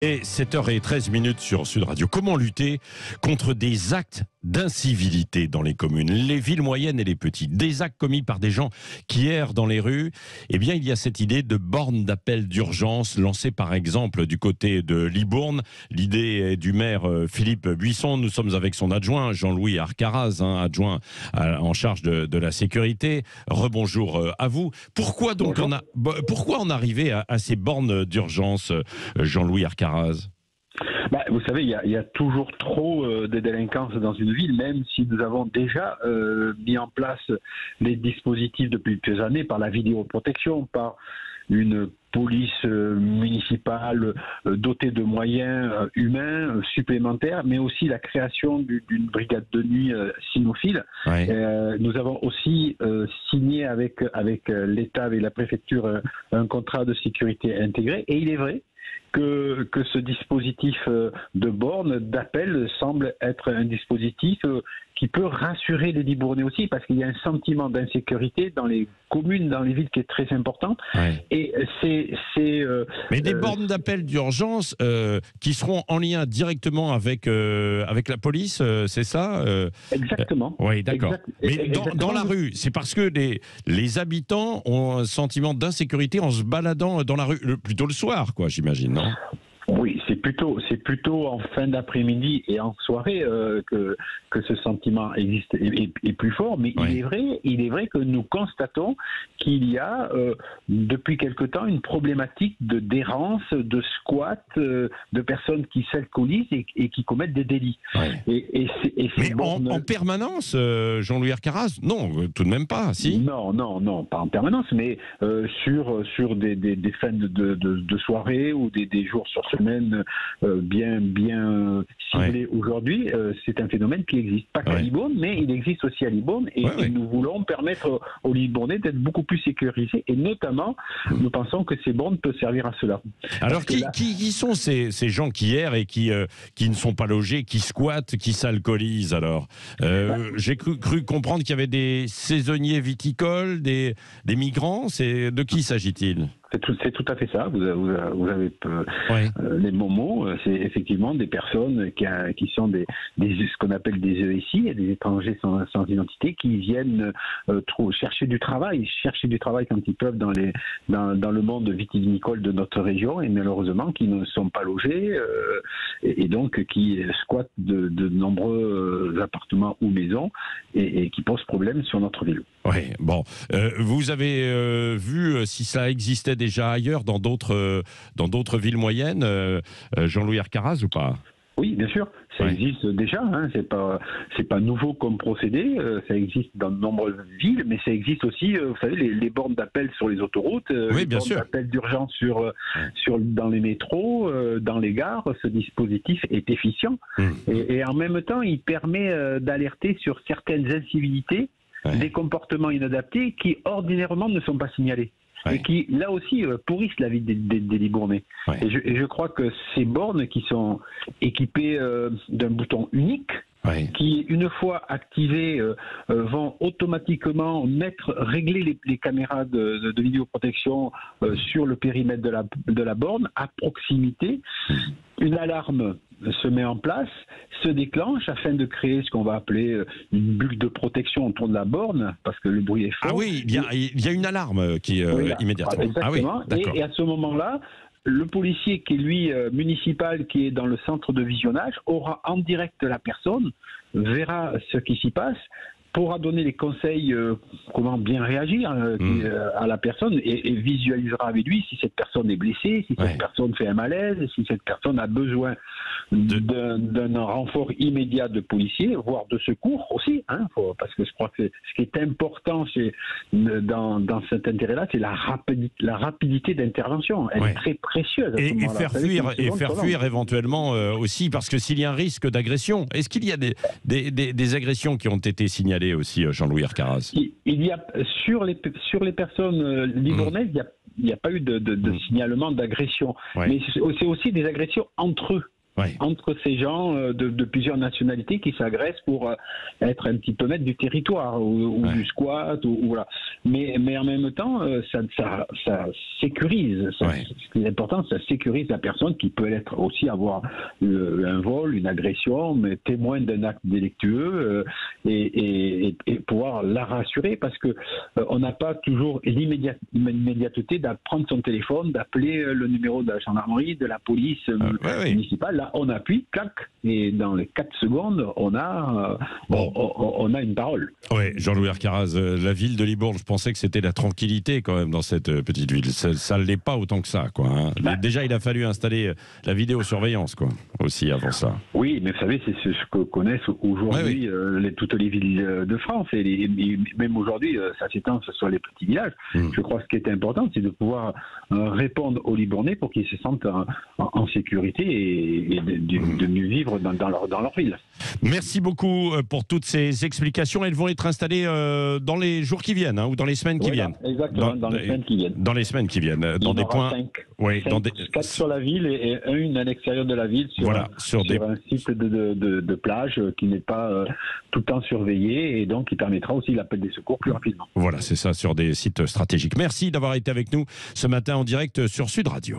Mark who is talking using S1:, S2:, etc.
S1: Et 7h13 sur Sud Radio. Comment lutter contre des actes d'incivilité dans les communes, les villes moyennes et les petites, des actes commis par des gens qui errent dans les rues? Eh bien, il y a cette idée de borne d'appel d'urgence lancée par exemple du côté de Libourne. L'idée est du maire Philippe Buisson. Nous sommes avec son adjoint Jean-Louis Arcaraz, adjoint en charge de la sécurité. Rebonjour à vous. Pourquoi donc pourquoi en arriver à ces bornes d'urgence, Jean-Louis Arcaraz?
S2: Vous savez, il y a toujours trop de délinquance dans une ville, même si nous avons déjà mis en place des dispositifs depuis plusieurs années par la vidéoprotection, par une police municipale dotée de moyens humains supplémentaires, mais aussi la création d'une brigade de nuit cynophile.
S1: Ouais.
S2: Nous avons aussi signé avec l'État, avec la préfecture, un contrat de sécurité intégré. Et il est vrai que ce dispositif de borne, d'appel, semble être un dispositif qui peut rassurer les Libournais aussi, parce qu'il y a un sentiment d'insécurité dans les communes, dans les villes qui est très important.
S1: Ouais.
S2: Et
S1: Mais des bornes d'appel d'urgence qui seront en lien directement avec la police, c'est ça?
S2: Exactement.
S1: Oui, d'accord. Mais dans la rue, c'est parce que les habitants ont un sentiment d'insécurité en se baladant dans la rue, plutôt le soir, quoi, j'imagine, non?
S2: Oui, c'est plutôt en fin d'après-midi et en soirée que ce sentiment existe est plus fort. Mais
S1: oui.
S2: il est vrai que nous constatons qu'il y a depuis quelque temps une problématique d'errance, de squat, de personnes qui s'alcoolisent et qui commettent des délits.
S1: Oui. Mais en permanence, Jean-Louis Arcaraz? Non, tout de même pas, si?
S2: Non, pas en permanence, mais sur des fins de soirée ou des jours sur semaine bien ciblés. Aujourd'hui, c'est un phénomène qui existe, pas qu'à Libourne, mais il existe aussi à Libourne, et nous voulons permettre aux Libournais d'être beaucoup plus sécurisés, et notamment, nous pensons que ces bornes peuvent servir à cela.
S1: Alors, qui sont ces gens qui errent et qui ne sont pas logés, qui squattent, qui s'alcoolisent, alors? J'ai cru comprendre qu'il y avait des saisonniers viticoles, des migrants. De qui s'agit-il?
S2: C'est tout à fait ça. Vous avez les bons mots. C'est effectivement des personnes qui sont ce qu'on appelle des ESI, des étrangers sans identité, qui viennent chercher du travail quand ils peuvent dans le monde vitivinicole de notre région, et malheureusement qui ne sont pas logés et donc qui squattent de nombreux appartements ou maisons et qui posent problème sur notre ville.
S1: Oui, bon. Vous avez vu si ça existait déjà ailleurs dans d'autres villes moyennes, Jean-Louis Arcaraz, ou pas?
S2: Oui, bien sûr, ça existe déjà. C'est pas nouveau comme procédé. Ça existe dans de nombreuses villes, mais ça existe aussi. Vous savez, les bornes d'appel sur les autoroutes, les bornes d'appel d'urgence dans les métros, dans les gares. Ce dispositif est efficient et en même temps, il permet d'alerter sur certaines incivilités, des comportements inadaptés qui ordinairement ne sont pas signalés. Et qui, là aussi, pourrissent la vie des Libournais. Et je crois que ces bornes qui sont équipées d'un bouton unique, qui, une fois activées, vont automatiquement régler les caméras de vidéoprotection sur le périmètre de la borne, à proximité. Une alarme se met en place, se déclenche afin de créer ce qu'on va appeler une bulle de protection autour de la borne, parce que le bruit est fort.
S1: Ah oui, il y a une alarme qui immédiatement.
S2: Exactement. Et à ce moment-là, le policier qui est lui municipal, qui est dans le centre de visionnage, aura en direct la personne, verra ce qui s'y passe, pourra donner les conseils comment bien réagir à la personne et visualisera avec lui si cette personne est blessée, si cette personne fait un malaise, si cette personne a besoin d'un renfort immédiat de policiers, voire de secours aussi, parce que je crois que ce qui est important dans cet intérêt-là, c'est la rapidité d'intervention. Elle est très précieuse.
S1: Et faire fuir éventuellement aussi, parce que s'il y a un risque d'agression, est-ce qu'il y a des agressions qui ont été signalées aussi, Jean-Louis Arcaraz?
S2: Il y a sur les personnes libournaises, il n'y a pas eu de signalement d'agression, mais c'est aussi des agressions entre eux. entre ces gens de plusieurs nationalités qui s'agressent pour être un petit peu maître du territoire ou du squat voilà. Mais en même temps, ça sécurise. Ce qui est important, ça sécurise la personne qui peut aussi avoir un vol, une agression, mais témoin d'un acte délictueux et pouvoir la rassurer parce que on n'a pas toujours l'immédiateté d'apprendre son téléphone, d'appeler le numéro de la gendarmerie, de la police municipale. Là, on appuie, clac, et dans les 4 secondes, on a une parole.
S1: Oui, Jean-Louis Arcaraz, la ville de Libourne, je pensais que c'était la tranquillité quand même dans cette petite ville. Ça ne l'est pas autant que ça, quoi. Hein. Déjà, il a fallu installer la vidéosurveillance, quoi, aussi avant ça.
S2: Oui, mais vous savez, c'est ce que connaissent aujourd'hui toutes les villes de France. Et même aujourd'hui, ça s'étend sur les petits villages. Je crois que ce qui est important, c'est de pouvoir répondre aux Libournais pour qu'ils se sentent en sécurité et de mieux vivre dans leur ville.
S1: Merci beaucoup pour toutes ces explications. Elles vont être installées dans les jours qui viennent, ou dans les semaines qui viennent.
S2: Exactement, dans les semaines qui viennent.
S1: Dans les semaines qui viennent. Dans des points.
S2: 4 sur la ville et une à l'extérieur de la ville sur un site de plage qui n'est pas tout le temps surveillé et donc qui permettra aussi l'appel des secours plus rapidement.
S1: Voilà, c'est ça, sur des sites stratégiques. Merci d'avoir été avec nous ce matin en direct sur Sud Radio.